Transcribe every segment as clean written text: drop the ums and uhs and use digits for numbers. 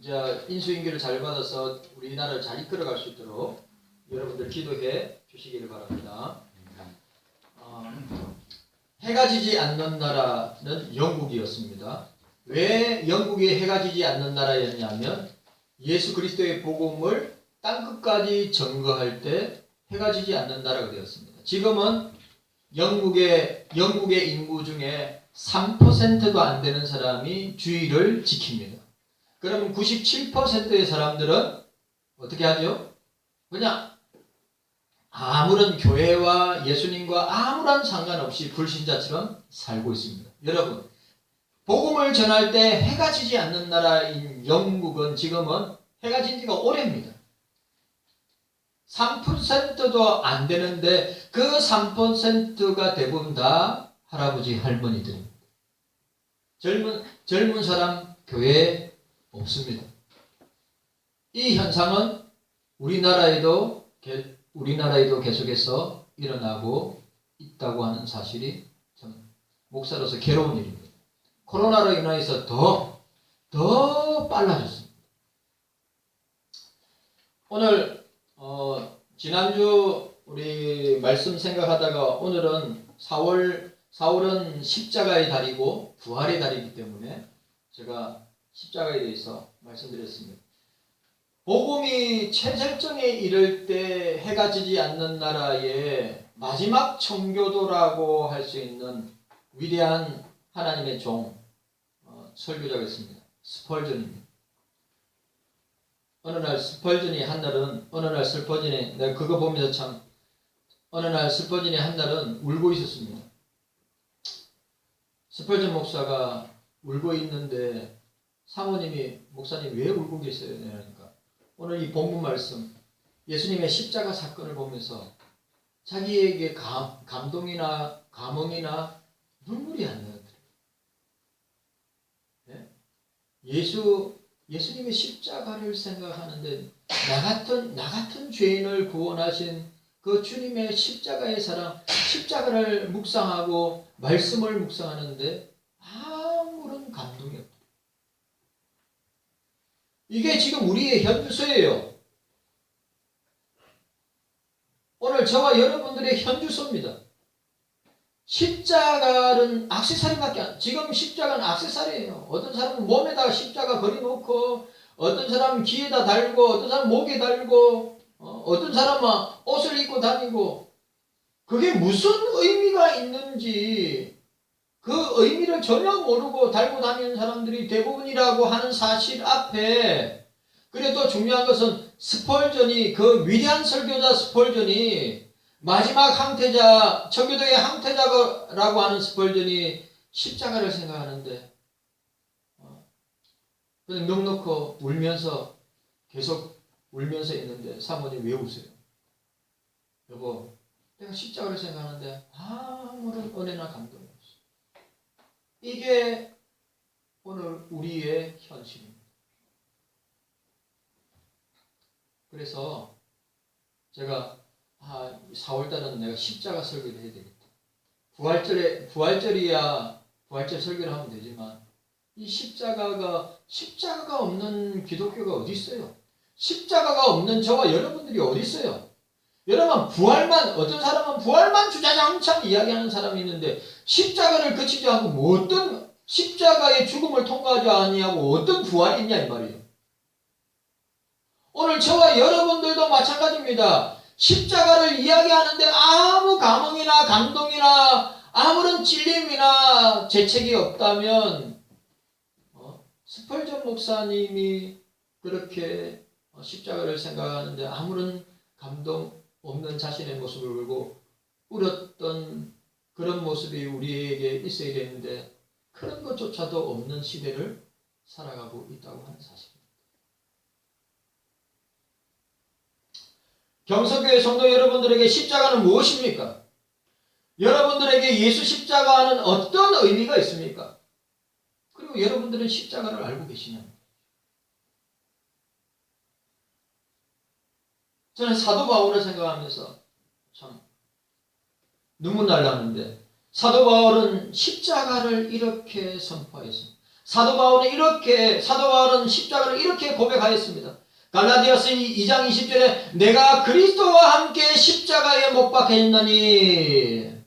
이제 인수인계를 잘 받아서 우리나라를 잘 이끌어갈 수 있도록 여러분들 기도해 주시기를 바랍니다. 해가 지지 않는 나라는 영국이었습니다. 왜 영국이 해가 지지 않는 나라였냐면 예수 그리스도의 복음을 땅끝까지 전거할 때 해가 지지 않는 나라가 되었습니다. 지금은 영국의 인구 중에 3%도 안 되는 사람이 주의를 지킵니다. 그러면 97%의 사람들은 어떻게 하죠? 그냥 아무런 교회와 예수님과 아무런 상관없이 불신자처럼 살고 있습니다. 여러분, 복음을 전할 때 해가 지지 않는 나라인 영국은 지금은 해가 진 지가 오래입니다. 3%도 안 되는데 그 3%가 대부분 다 할아버지 할머니들입니다. 젊은 사람 교회에 없습니다. 이 현상은 우리나라에도 계속해서 일어나고 있다고 하는 사실이 참 목사로서 괴로운 일입니다. 코로나로 인해서 더 빨라졌습니다. 오늘 지난주 우리 말씀 생각하다가 오늘은 4월은 십자가의 달이고 부활의 달이기 때문에 제가 십자가에 대해서 말씀드렸습니다. 복음이 최절정에 이를 때 해가 지지 않는 나라의 마지막 청교도라고 할 수 있는 위대한 하나님의 종 설교자가 있습니다. 스펄전입니다. 어느 날 스펄전이 내가 그거 보면서 참 어느 날 스펄전이 한 날은 울고 있었습니다. 스펄전 목사가 울고 있는데 사모님이 목사님 왜 울고 계세요? 그러니까 오늘 이 본문 말씀 예수님의 십자가 사건을 보면서 자기에게 감동이나 감흥이나 눈물이 안 나더래요. 네? 예수님의 십자가를 생각하는데 나 같은 죄인을 구원하신 그 주님의 십자가의 사랑, 십자가를 묵상하고 말씀을 묵상하는데 아무런 감동이 없다. 이게 지금 우리의 현주소예요. 오늘 저와 여러분들의 현주소입니다. 십자가는 액세서리밖에 지금 십자가는 액세서리예요. 어떤 사람은 몸에다가 십자가 걸어놓고 어떤 사람은 귀에다 달고 어떤 사람은 목에 달고 어떤 사람은 옷을 입고 다니고 그게 무슨 의미가 있는지 그 의미를 전혀 모르고 달고 다니는 사람들이 대부분이라고 하는 사실 앞에 그래도 중요한 것은 스펄전이 그 위대한 설교자 스펄전이 마지막 항태자 청교도의 항태자라고 하는 스펄전이 십자가를 생각하는데 그냥 넋 놓고 울면서 계속 울면서 있는데 사모님 왜 우세요? 여보 내가 십자가를 생각하는데 아무런 은혜나 감동이 없어. 이게 오늘 우리의 현실입니다. 그래서 제가 4월달은 내가 십자가 설교를 해야 되겠다. 부활절 설교를 하면 되지만 이 십자가가 없는 기독교가 어디 있어요? 십자가가 없는 저와 여러분들이 어디 있어요? 여러분 어떤 사람은 부활만 주자장창 이야기하는 사람이 있는데 십자가를 거치지 않고 뭐 어떤 십자가의 죽음을 통과하지 아니하고 어떤 부활이 있냐 이 말이에요. 오늘 저와 여러분들도 마찬가지입니다. 십자가를 이야기하는데 아무 감흥이나 감동이나 아무런 찔림이나 재책이 없다면 스펄전 목사님이 그렇게 십자가를 생각하는데 아무런 감동 없는 자신의 모습을 보고 울었던 그런 모습이 우리에게 있어야 되는데 그런 것조차도 없는 시대를 살아가고 있다고 하는 사실입니다. 경서교회 성도 여러분들에게 십자가는 무엇입니까? 여러분들에게 예수 십자가는 어떤 의미가 있습니까? 그리고 여러분들은 십자가를 알고 계시냐고. 저는 사도 바울을 생각하면서 참 눈물 날라는데 사도 바울은 십자가를 이렇게 선포했습니다. 사도 바울은 십자가를 이렇게 고백하였습니다. 갈라디아서 2장 20절에 내가 그리스도와 함께 십자가에 못 박혔나니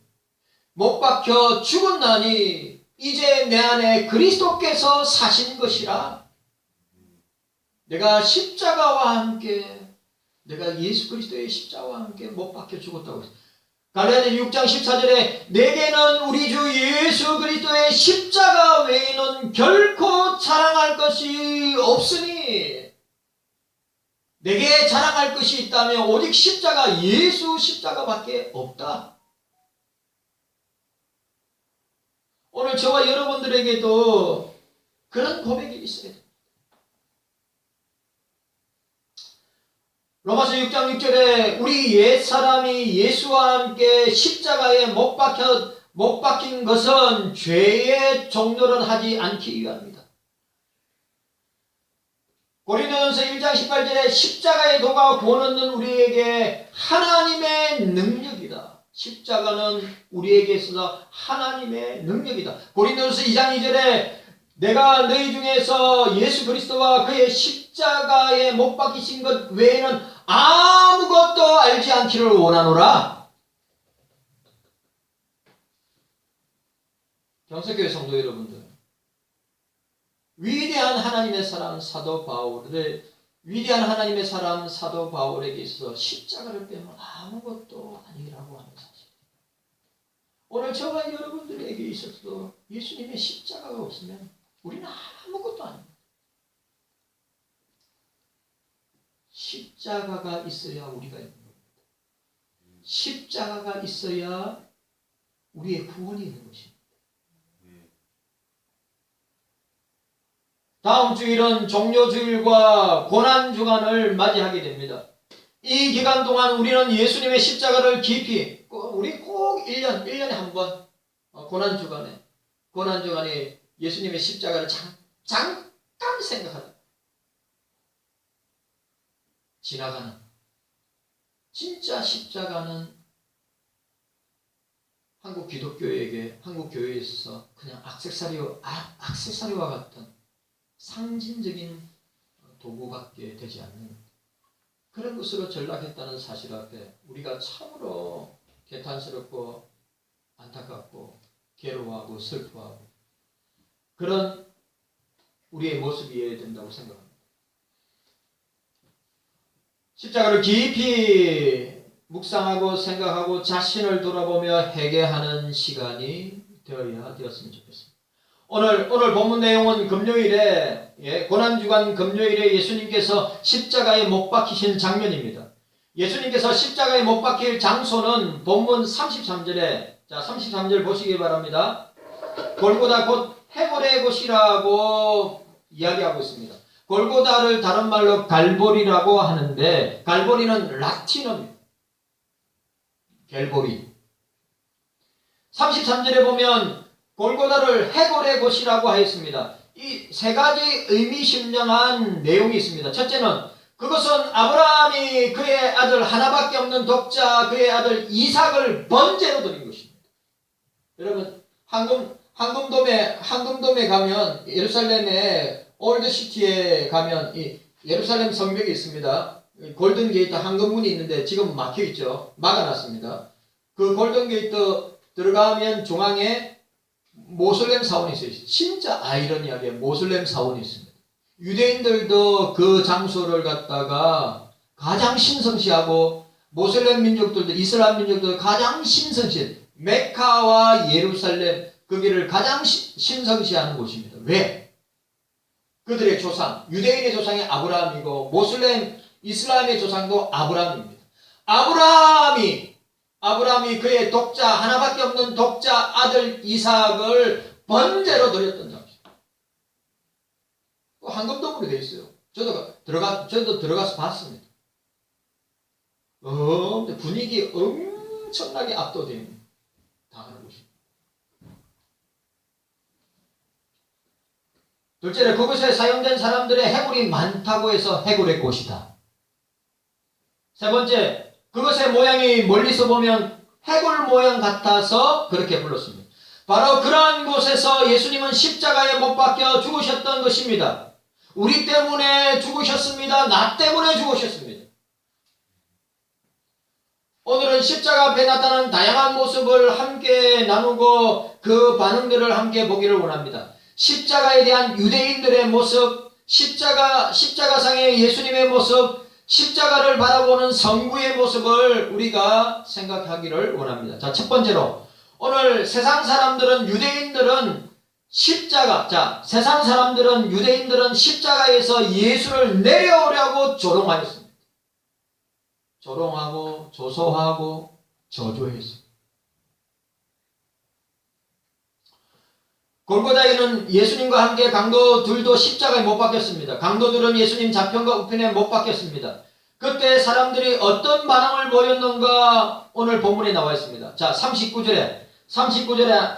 못 박혀 죽었나니 이제 내 안에 그리스도께서 사신 것이라. 내가 십자가와 함께 내가 예수 그리스도의 십자가와 함께 못 박혀 죽었다고 했어요. 갈라디아 6장 14절에 내게는 우리 주 예수 그리스도의 십자가 외에는 결코 자랑할 것이 없으니 내게 자랑할 것이 있다면 오직 십자가 예수 십자가밖에 없다. 오늘 저와 여러분들에게도 그런 고백이 있어야 됩니다. 로마서 6장 6절에 우리 옛사람이 예수와 함께 십자가에 못 박힌 것은 죄의 종노릇 하지 않기 위함이다. 고린도전서 1장 18절에 십자가의 도가 구원 얻는 우리에게 하나님의 능력이다. 십자가는 우리에게 있어서 하나님의 능력이다. 고린도전서 2장 2절에 내가 너희 중에서 예수 그리스도와 그의 십자가에 못 박히신 것 외에는 아무것도 알지 않기를 원하노라. 경석교회 성도 여러분들, 위대한 하나님의 사람 사도 바울에게 있어서 십자가를 빼면 아무것도 아니라고 하는 사실. 오늘 저와 여러분들에게 있어서도 예수님의 십자가가 없으면 우리는 아무것도 아닙니다. 십자가가 있어야 우리가 있는 겁니다. 십자가가 있어야 우리의 구원이 있는 것입니다. 다음 주일은 종료주일과 고난주간을 맞이하게 됩니다. 이 기간 동안 우리는 예수님의 십자가를 깊이, 우리 꼭 1년에 한 번, 고난주간에 예수님의 십자가를 잠깐 생각하다. 지나가는. 진짜 십자가는 한국 기독교에게, 한국 교회에 있어서 그냥 액세서리와 같은 상징적인 도구밖에 되지 않는 그런 것으로 전락했다는 사실 앞에 우리가 참으로 개탄스럽고 안타깝고 괴로워하고 슬퍼하고 그런 우리의 모습이어야 된다고 생각합니다. 십자가를 깊이 묵상하고 생각하고 자신을 돌아보며 회개하는 시간이 되었으면 좋겠습니다. 오늘 본문 내용은 금요일에 고난주간 금요일에 예수님께서 십자가에 못 박히신 장면입니다. 예수님께서 십자가에 못 박힐 장소는 본문 33절에 33절 보시기 바랍니다. 골고다 곧 해골의 곳이라고 이야기하고 있습니다. 골고다를 다른 말로 갈보리라고 하는데 갈보리는 라틴어입니다. 갤보리. 33절에 보면 골고다를 해골의 곳이라고 하였습니다. 이 세 가지 의미심장한 내용이 있습니다. 첫째는 그것은 아브라함이 그의 아들 하나밖에 없는 독자 그의 아들 이삭을 번제로 드린 것입니다. 여러분 황금돔에 가면 예루살렘의 올드시티에 가면 이 예루살렘 성벽이 있습니다. 골든 게이트 황금문이 있는데 지금 막혀 있죠. 막아놨습니다. 그 골든 게이트 들어가면 중앙에 모슬렘 사원이 있어요. 진짜 아이러니하게 모슬렘 사원이 있습니다. 유대인들도 그 장소를 갖다가 가장 신성시하고 모슬렘 민족들도 이슬람 민족들도 가장 신성시 메카와 예루살렘 거기를 가장 신성시하는 곳입니다. 왜? 그들의 조상 유대인의 조상이 아브라함이고 모슬렘 이슬람의 조상도 아브라함입니다. 아브라함이 그의 독자 하나밖에 없는 독자 아들 이삭을 번제로 드렸던 장소. 황금돔으로 되어 있어요. 저도 들어가서 봤습니다. 분위기 엄청나게 압도됩니다. 당하는 곳입니다. 둘째로 그곳에 사용된 사람들의 해골이 많다고 해서 해골의 곳이다. 세 번째, 그것의 모양이 멀리서 보면 해골 모양 같아서 그렇게 불렀습니다. 바로 그러한 곳에서 예수님은 십자가에 못 박혀 죽으셨던 것입니다. 우리 때문에 죽으셨습니다. 나 때문에 죽으셨습니다. 오늘은 십자가 앞에 나타난 다양한 모습을 함께 나누고 그 반응들을 함께 보기를 원합니다. 십자가에 대한 유대인들의 모습, 십자가상의 예수님의 모습, 십자가를 바라보는 성부의 모습을 우리가 생각하기를 원합니다. 자, 첫 번째로 오늘 세상 사람들은 유대인들은 유대인들은 십자가에서 예수를 내려오려고 조롱하였습니다. 조롱하고 조소하고 저주했습니다. 골고다에는 예수님과 함께 강도들도 십자가에 못 박혔습니다. 강도들은 예수님 좌편과 우편에 못 박혔습니다. 그때 사람들이 어떤 반응을 보였는가 오늘 본문에 나와 있습니다. 자, 39절에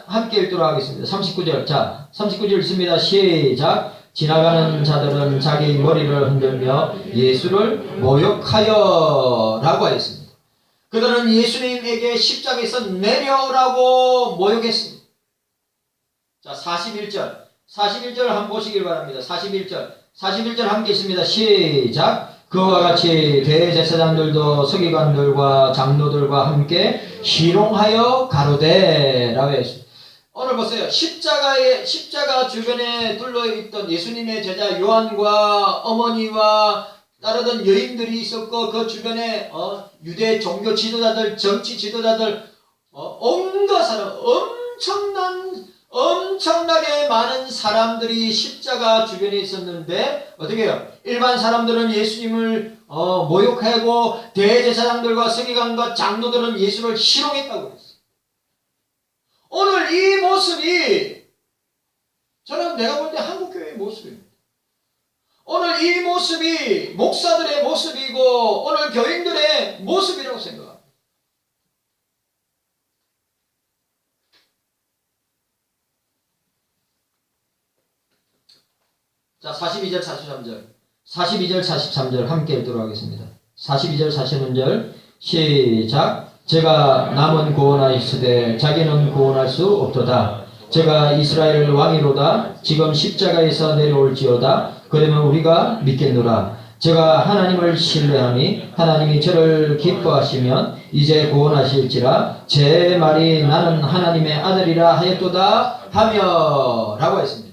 함께 읽도록 하겠습니다. 39절. 자, 39절 읽습니다. 시작. 지나가는 자들은 자기 머리를 흔들며 예수를 모욕하여 라고 하였습니다. 그들은 예수님에게 십자가에서 내려오라고 모욕했습니다. 자, 41절 한번 보시길 바랍니다. 41절 함께 있습니다. 시작. 그와 같이 대제사장들도 서기관들과 장로들과 함께 희롱하여 가로되 라고 했습니다. 오늘 보세요. 십자가 주변에 둘러있던 예수님의 제자 요한과 어머니와 따르던 여인들이 있었고 그 주변에 유대 종교 지도자들, 정치 지도자들, 온갖 사람, 엄청나게 많은 사람들이 십자가 주변에 있었는데 어떻게 해요? 일반 사람들은 예수님을 모욕하고 대제사장들과 서기관과 장로들은 예수를 희롱했다고 했어요. 오늘 이 모습이 저는 내가 볼 때 한국교회의 모습입니다. 오늘 이 모습이 목사들의 모습이고 오늘 교인들의 모습이라고 생각합니다. 자, 42절 43절 함께 읽도록 하겠습니다. 42절 43절 시작. 제가 남은 구원하였으되 자기는 구원할 수 없도다. 제가 이스라엘 왕이로다. 지금 십자가에서 내려올지어다. 그러면 우리가 믿겠노라. 제가 하나님을 신뢰하니 하나님이 저를 기뻐하시면 이제 구원하실지라. 제 말이 나는 하나님의 아들이라 하였도다 하며 라고 했습니다.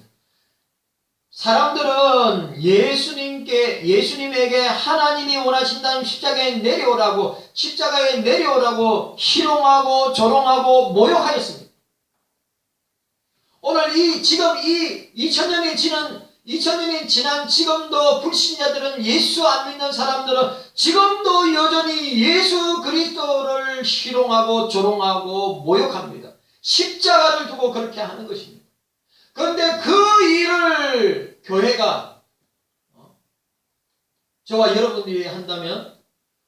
사람들은 예수님에게 하나님이 원하신다는 십자가에 내려오라고 희롱하고 조롱하고 모욕하였습니다. 오늘 2000년이 지난 지금도 불신자들은 예수 안 믿는 사람들은 지금도 여전히 예수 그리스도를 희롱하고 조롱하고 모욕합니다. 십자가를 두고 그렇게 하는 것입니다. 그런데 그 일을 교회가 저와 여러분들이 한다면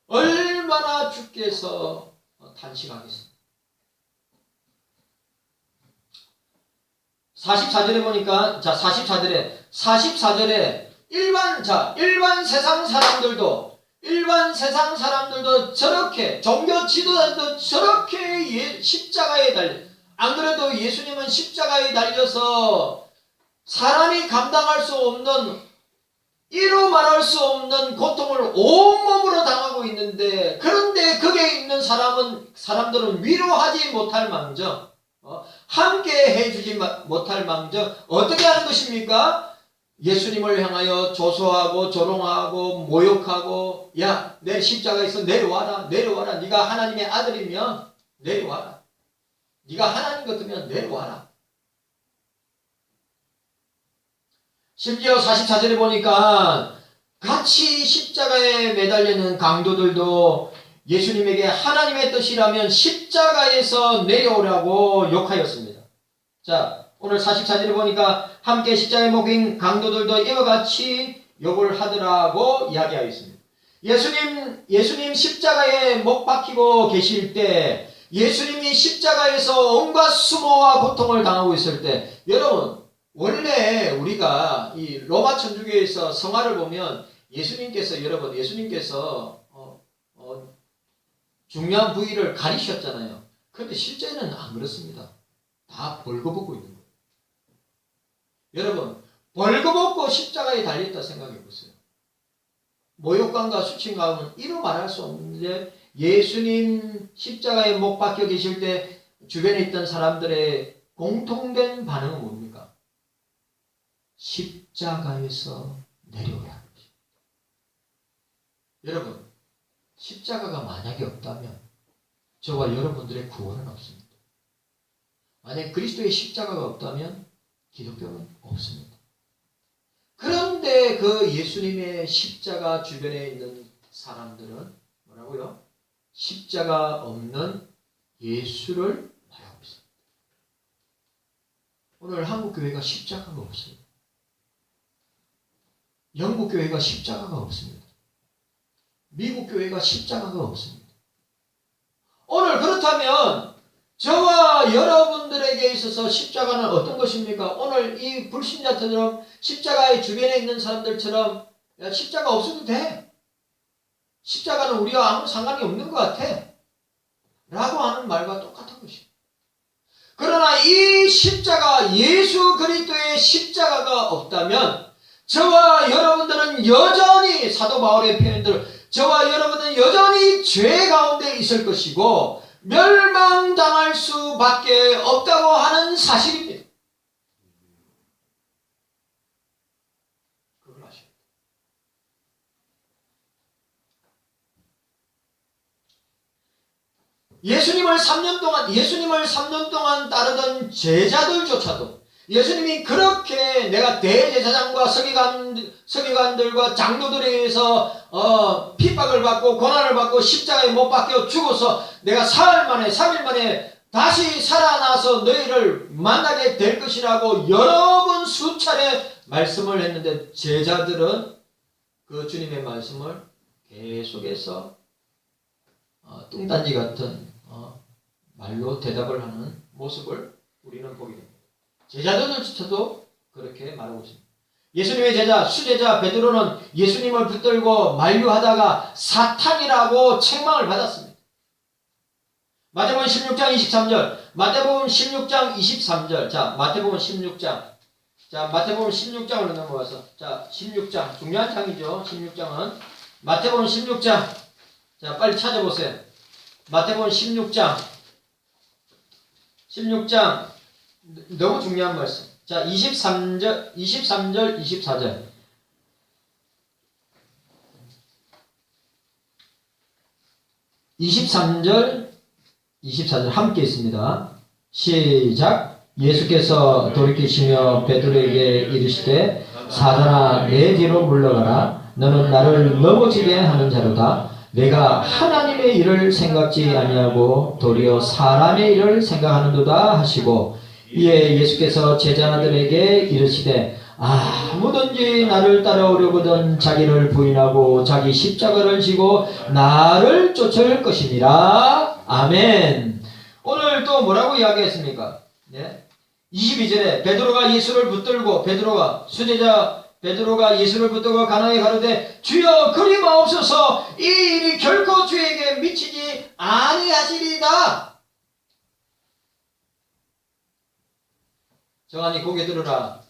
얼마나 주께서 탄식하겠습니까? 44절에 보니까 44절에 일반 세상 사람들도 저렇게 종교 지도자들도 저렇게 십자가에 달려. 안 그래도 예수님은 십자가에 달려서 사람이 감당할 수 없는 이루 말할 수 없는 고통을 온몸으로 당하고 있는데 그런데 거기에 있는 사람들은 위로하지 못할 망정 함께 해주지 못할 망정 어떻게 하는 것입니까? 예수님을 향하여 조소하고 조롱하고 모욕하고 야, 내 십자가에서 내려와라 네가 하나님의 아들이면 내려와라 네가 하나님 같으면 내려와라. 심지어 44절에 보니까 같이 십자가에 매달리는 강도들도 예수님에게 하나님의 뜻이라면 십자가에서 내려오라고 욕하였습니다. 자, 오늘 44절에 보니까 함께 십자가에 못 박힌 강도들도 이와 같이 욕을 하더라고 이야기하였습니다. 예수님 십자가에 못 박히고 계실 때 예수님이 십자가에서 온갖 수모와 고통을 당하고 있을 때 여러분 원래 우리가 이 로마 천주교에서 성화를 보면 예수님께서 중요한 부위를 가리셨잖아요. 그런데 실제는 안 그렇습니다. 다 벌거벗고 있는 거예요. 여러분, 벌거벗고 십자가에 달렸다 생각해 보세요. 모욕감과 수치감은 이루 말할 수 없는데 예수님 십자가에 못 박혀 계실 때 주변에 있던 사람들의 공통된 반응은 뭡니까? 십자가에서 내려오라. 여러분, 십자가가 만약에 없다면 저와 여러분들의 구원은 없습니다. 만약 그리스도의 십자가가 없다면 기독교는 없습니다. 그런데 그 예수님의 십자가 주변에 있는 사람들은 뭐라고요? 십자가 없는 예수를 말하고 있습니다. 오늘 한국 교회가 십자가가 없어요. 영국 교회가 십자가가 없습니다. 미국 교회가 십자가가 없습니다. 오늘 그렇다면 저와 여러분들에게 있어서 십자가는 어떤 것입니까? 오늘 이 불신자처럼 십자가의 주변에 있는 사람들처럼 야, 십자가 없어도 돼. 십자가는 우리와 아무 상관이 없는 것 같아. 라고 하는 말과 똑같은 것입니다. 그러나 이 십자가, 예수 그리스도의 십자가가 없다면 저와 여러분들은 여전히 사도 바울의 표현대로 저와 여러분은 여전히 죄 가운데 있을 것이고 멸망당할 수밖에 없다고 하는 사실입니다. 그걸 아셔야 돼요. 예수님을 3년 동안 따르던 제자들조차도 예수님이 그렇게 내가 대제사장과 서기관들과 장로들에 의해서 핍박을 받고 고난을 받고 십자가에 못 박혀 죽어서 내가 3일 만에 다시 살아나서 너희를 만나게 될 것이라고 여러 번 수차례 말씀을 했는데 제자들은 그 주님의 말씀을 계속해서 뚱딴지 같은 말로 대답을 하는 모습을 우리는 보게 됩니다. 제자들조차도 그렇게 말하고 있습니다. 예수님의 제자, 수제자 베드로는 예수님을 붙들고 만류하다가 사탄이라고 책망을 받았습니다. 마태복음 16장 23절, 마태복음 16장 23절, 자, 마태복음 16장. 자, 마태복음 16장으로 넘어가서, 자, 16장, 중요한 장이죠. 16장은. 마태복음 16장. 자, 빨리 찾아보세요. 마태복음 16장. 16장. 너무 중요한 말씀. 자, 23절, 24절. 23절, 24절 함께 있습니다. 시작. 예수께서 돌이키시며 베드로에게 이르시되 사단아 내 뒤로 물러가라. 너는 나를 넘어지게 하는 자로다. 내가 하나님의 일을 생각지 아니하고 도리어 사람의 일을 생각하는도다 하시고 이에 예수께서 제자들에게 이르시되 아무든지 나를 따라오려거든 자기를 부인하고 자기 십자가를 지고 나를 쫓을 것이니라. 아멘. 오늘 또 뭐라고 이야기했습니까? 네? 22절에 베드로가 예수를 붙들고 베드로가 예수를 붙들고 가나에 가로되 주여 그리 마옵소서 이 일이 결코 주에게 미치지 아니하시리다. 정한이 고개 들어라.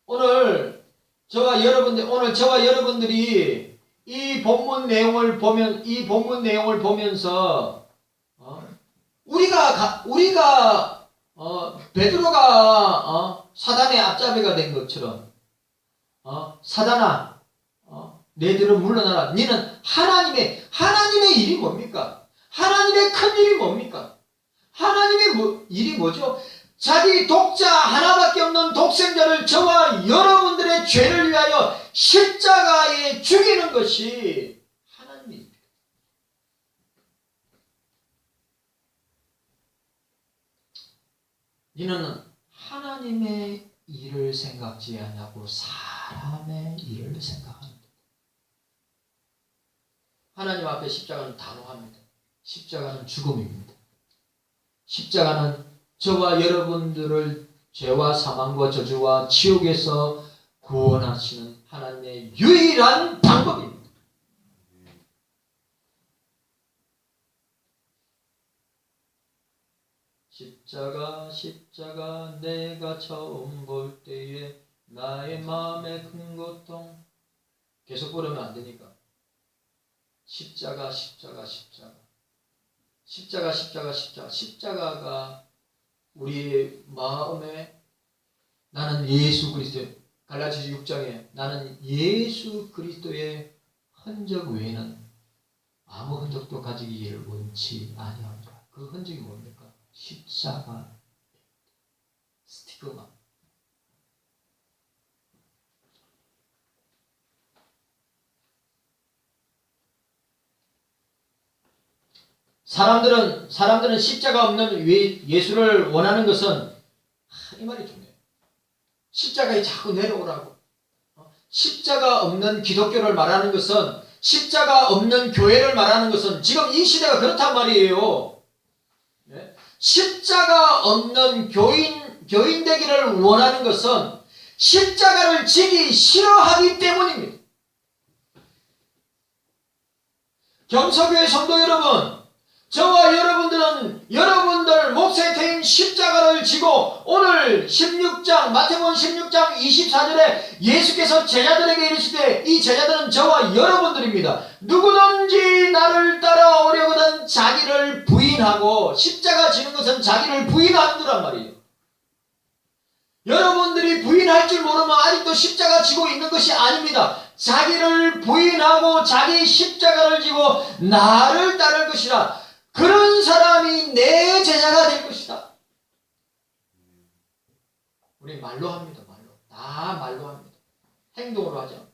오늘 저와 여러분들이 이 본문 내용을 보면서 베드로가 사단의 앞잡이가 된 것처럼 사단아 내 뒤로 물러나라. 너는 하나님의 일이 뭡니까? 하나님의 큰 일이 뭡니까? 하나님의 일이 뭐죠? 자기 독자 하나밖에 없는 독생자를 저와 여러분들의 죄를 위하여 십자가에 죽이는 것이 하나님입니다. 너는 하나님의 일을 생각지 아니하고 사람의 일을 생각합니다. 하나님 앞에 십자가는 단호합니다. 십자가는 죽음입니다. 십자가는 저와 여러분들을 죄와 사망과 저주와 지옥에서 구원하시는 하나님의 유일한 방법입니다. 십자가 십자가 내가 처음 볼 때에 나의 마음에 큰 고통. 계속 부르면 안 되니까. 십자가 십자가 십자가 십자가 십자가 십자가 십자가가 우리의 마음에 나는 예수 그리스도, 갈라디아서 6장에 나는 예수 그리스도의 흔적 외에는 아무 흔적도 가지기를 원치 아니하노라. 그 흔적이 뭡니까? 십자가, 스티그마. 사람들은 십자가 없는 예수를 원하는 것은 이 말이 중요해요. 십자가에 자꾸 내려오라고. 십자가 없는 기독교를 말하는 것은, 십자가 없는 교회를 말하는 것은 지금 이 시대가 그렇단 말이에요. 십자가 없는 교인 되기를 원하는 것은 십자가를 지기 싫어하기 때문입니다. 경서교회 성도 여러분, 저와 여러분들은 여러분들 몫에 태인 십자가를 지고 오늘 16장 마태복음 16장 24절에 예수께서 제자들에게 이르시되, 이 제자들은 저와 여러분들입니다. 누구든지 나를 따라오려거든 자기를 부인하고, 십자가 지는 것은 자기를 부인하는 거란 말이에요. 여러분들이 부인할 줄 모르면 아직도 십자가 지고 있는 것이 아닙니다. 자기를 부인하고 자기 십자가를 지고 나를 따를 것이라. 그런 사람이 내 제자가 될 것이다. 우리 말로 합니다. 말로. 다 말로 합니다. 행동으로 하지 않고.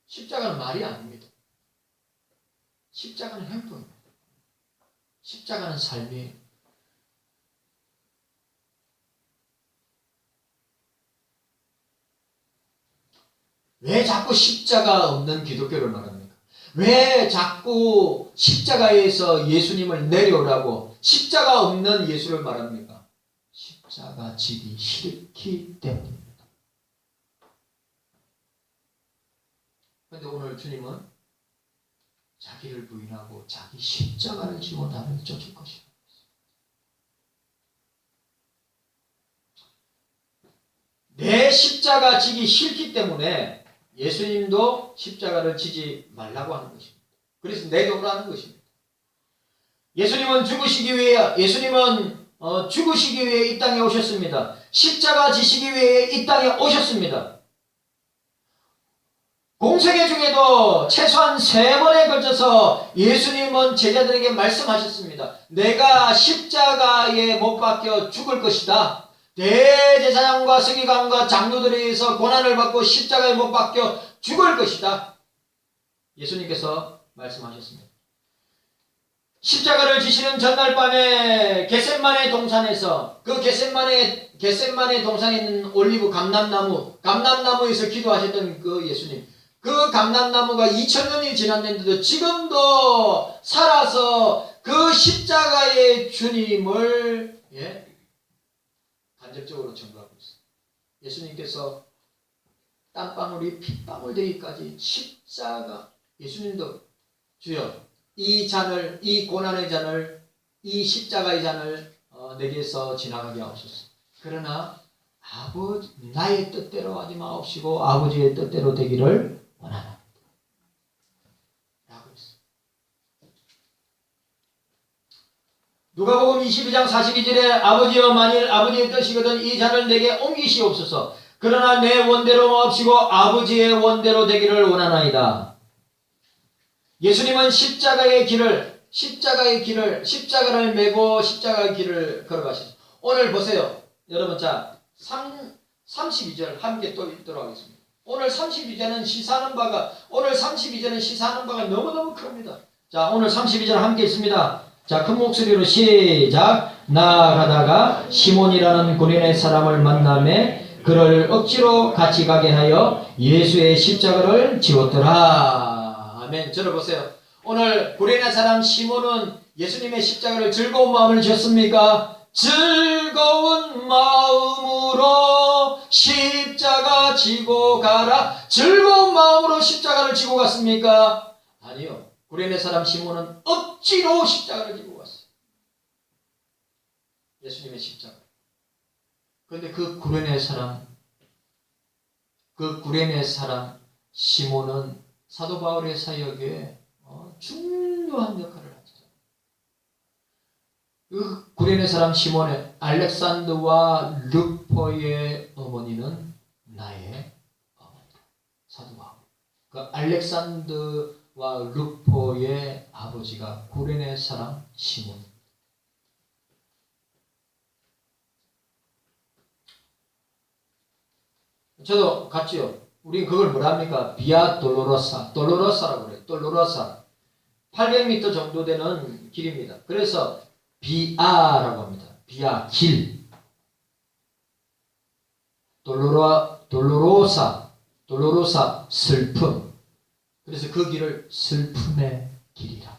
십자가는 말이 아닙니다. 십자가는 행동입니다. 십자가는 삶이에요. 왜 자꾸 십자가 없는 기독교를 말합니까? 왜 자꾸 십자가에서 예수님을 내려오라고 십자가 없는 예수를 말합니까? 십자가 지기 싫기 때문입니다. 그런데 오늘 주님은 자기를 부인하고 자기 십자가를 지고 나를 쫓을 것이다. 내 십자가 지기 싫기 때문에 예수님도 십자가를 지지 말라고 하는 것입니다. 그래서 내려오라는 것입니다. 예수님은 죽으시기 위해 이 땅에 오셨습니다. 십자가 지시기 위해 이 땅에 오셨습니다. 공생애 중에도 최소한 3번에 걸쳐서 예수님은 제자들에게 말씀하셨습니다. 내가 십자가에 못 박혀 죽을 것이다. 대제사장과 서기관과 장로들에 의해서 고난을 받고 십자가에 못 박혀 죽을 것이다. 예수님께서 말씀하셨습니다. 십자가를 지시는 전날 밤에 겟셋마네 동산에서, 그 겟셋마네 동산에 있는 올리브 감람나무에서 기도하셨던 그 예수님, 그 감람나무가 2000년이 지났는데도 지금도 살아서 그 십자가의 주님을 간접적으로 증거하고 있습니다. 예수님께서 땀방울이 핏방울 되기까지 십자가, 예수님도 주여 이 잔을, 이 고난의 잔을, 이 십자가의 잔을 내게서 지나가게 하옵소서. 그러나 나의 뜻대로 하지 마옵시고 아버지의 뜻대로 되기를 원하나이다. 라고 했습니다. 누가복음 22장 42절에 아버지여, 만일 아버지의 뜻이거든 이 잔을 내게 옮기시옵소서. 그러나 내 원대로 마옵시고 아버지의 원대로 되기를 원하나이다. 예수님은 십자가를 메고 십자가의 길을 걸어가셨습니다. 오늘 보세요. 여러분, 자, 32절 함께 또 읽도록 하겠습니다. 오늘 32절은 시사하는 바가 너무너무 큽니다. 자, 오늘 32절 함께 읽습니다. 자, 큰 목소리로 시작. 나아가다가 시몬이라는 구레네 사람을 만나매 그를 억지로 같이 가게 하여 예수의 십자가를 지웠더라. 아멘. 들어보세요. 오늘 구레네 사람 시몬은 예수님의 십자가를 즐거운 마음을 지었습니까? 즐거운 마음으로 십자가 지고 가라. 즐거운 마음으로 십자가를 지고 갔습니까? 아니요. 구레네 사람 시몬은 억지로 십자가를 지고 갔어요. 예수님의 십자가. 그런데 그 구레네 사람 시몬은 사도 바울의 사역에 중요한 역할을 하죠. 그 구레네 사람 시몬의 알렉산더와 르포의 어머니는 나의 어머니다. 사도 바울. 그 알렉산더와 르포의 아버지가 구레네 사람 시몬. 저도 갔지요. 우리 그걸 뭐랍니까? 비아 돌로로사라고 그래요. 돌로로사. 800m 정도 되는 길입니다. 그래서 비아라고 합니다. 비아 길. 돌로로사 슬픔. 그래서 그 길을 슬픔의 길이라.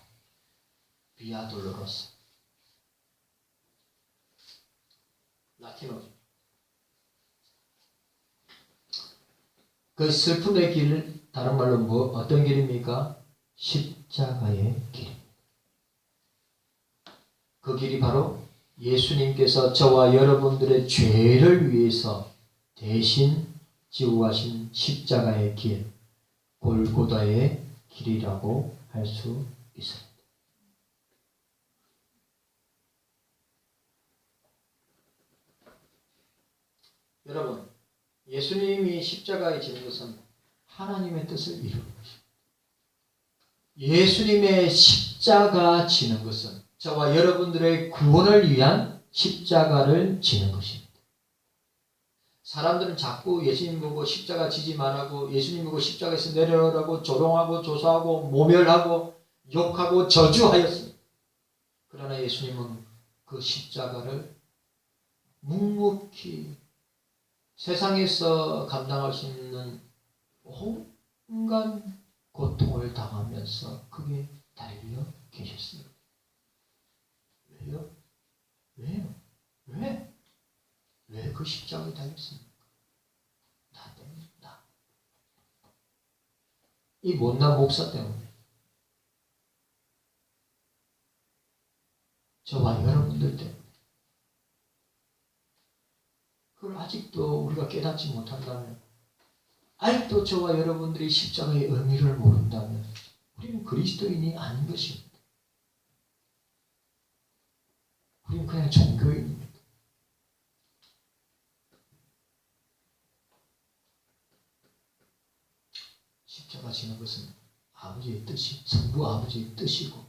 비아 돌로로사. 라틴어죠. 그 슬픔의 길, 다른 말로 어떤 길입니까? 십자가의 길. 그 길이 바로 예수님께서 저와 여러분들의 죄를 위해서 대신 지고 가신 십자가의 길, 골고다의 길이라고 할 수 있습니다. 여러분, 예수님이 십자가에 지는 것은 하나님의 뜻을 이루는 것입니다. 예수님의 십자가 지는 것은 저와 여러분들의 구원을 위한 십자가를 지는 것입니다. 사람들은 자꾸 예수님 보고 십자가 지지 말라고, 예수님 보고 십자가에서 내려오라고 조롱하고 조소하고 모멸하고 욕하고 저주하였습니다. 그러나 예수님은 그 십자가를 묵묵히 세상에서 감당할 수 있는 온갖 고통을 당하면서 그게 달려 계셨습니다. 왜요? 왜요? 왜 그 십자가에 달렸습니까? 나 때문이다. 이 못난 목사 때문에. 저와 여러분들 때문에. 그걸 아직도 우리가 깨닫지 못한다면, 아직도 저와 여러분들이 십자가의 의미를 모른다면 우리는 그리스도인이 아닌 것입니다. 우리는 그냥 종교인입니다. 십자가 지는 것은 아버지의 뜻이, 성부 아버지의 뜻이고,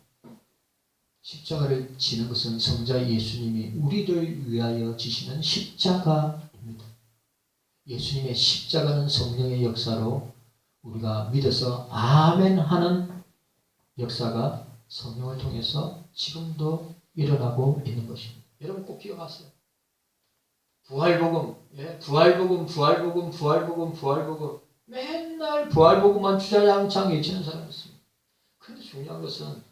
십자가를 지는 것은 성자 예수님이 우리를 위하여 지시는 십자가입니다. 예수님의 십자가는 성령의 역사로 우리가 믿어서 아멘 하는 역사가 성령을 통해서 지금도 일어나고 있는 것입니다. 여러분 꼭 기억하세요. 부활복음, 부활복음. 맨날 부활복음만 주자장창 외치는 사람이 있습니다. 그런데 중요한 것은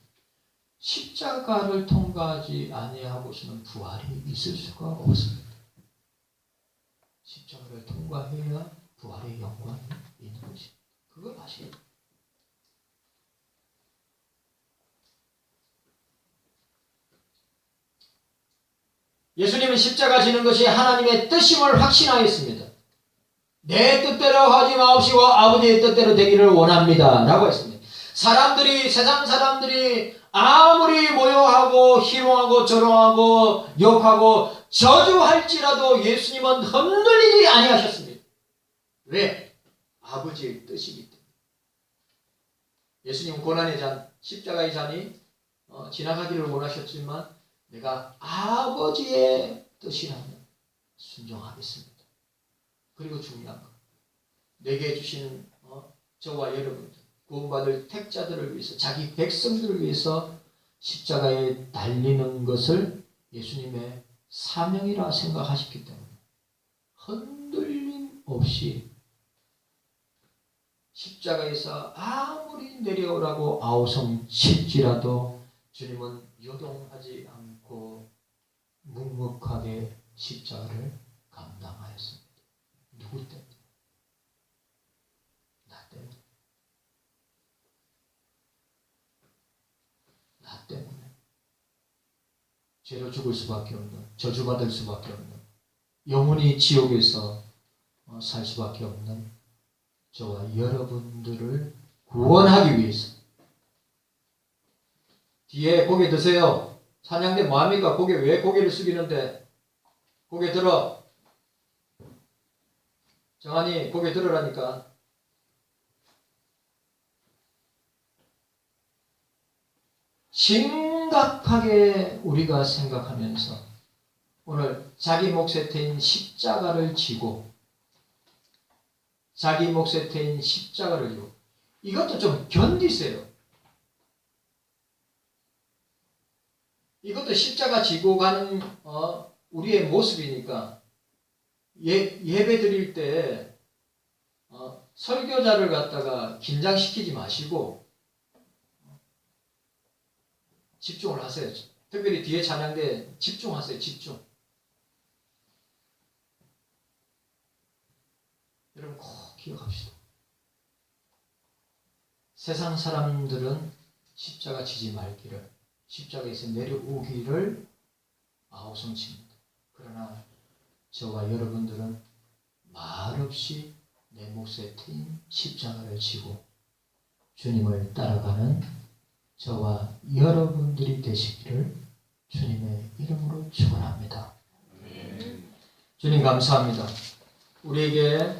십자가를 통과하지 아니하고서는 부활이 있을 수가 없습니다. 십자가를 통과해야 부활의 영광이 있는 것입니다. 그걸 아시겠죠? 예수님은 십자가 지는 것이 하나님의 뜻임을 확신하였습니다. 내 뜻대로 하지 마옵시고 아버지의 뜻대로 되기를 원합니다. 라고 했습니다. 세상 사람들이 아무리 모욕하고 희롱하고 조롱하고 욕하고 저주할지라도 예수님은 흔들리지 아니하셨습니다. 왜? 아버지의 뜻이기 때문에. 예수님은 고난의 잔, 십자가의 잔이 지나가기를 원하셨지만 내가 아버지의 뜻이라면 순종하겠습니다. 그리고 중요한 것, 내게 주시는 저와 여러분들, 구원받을 택자들을 위해서, 자기 백성들을 위해서 십자가에 달리는 것을 예수님의 사명이라 생각하셨기 때문에 흔들림 없이 십자가에서 아무리 내려오라고 아우성 칠지라도 주님은 요동하지 않고 묵묵하게 십자가를 감당하였습니다. 누구 때문에? 나 때문에. 나 때문에. 죄로 죽을 수밖에 없는, 저주받을 수밖에 없는, 영원히 지옥에서 살 수밖에 없는 저와 여러분들을 구원하기 위해서. 뒤에 고개 드세요. 찬양대 뭐합니까? 고개, 왜 고개를 숙이는데? 고개 들어. 정한이 고개 들으라니까. 심각하게 우리가 생각하면서 오늘 자기 몫에 태인 십자가를 지고, 자기 몫에 태인 십자가를 지고, 이것도 좀 견디세요. 이것도 십자가 지고 가는 우리의 모습이니까. 예배 드릴 때 설교자를 갖다가 긴장시키지 마시고 집중을 하세요. 특별히 뒤에 찬양대 집중하세요. 집중. 여러분 꼭 기억합시다. 세상 사람들은 십자가 지지 말기를, 십자가에서 내려오기를 아우성칩니다. 그러나 저와 여러분들은 말없이 내 몫에 태인 십자가를 지고 주님을 따라가는 저와 여러분들이 되시기를 주님의 이름으로 축원합니다. 주님 감사합니다. 우리에게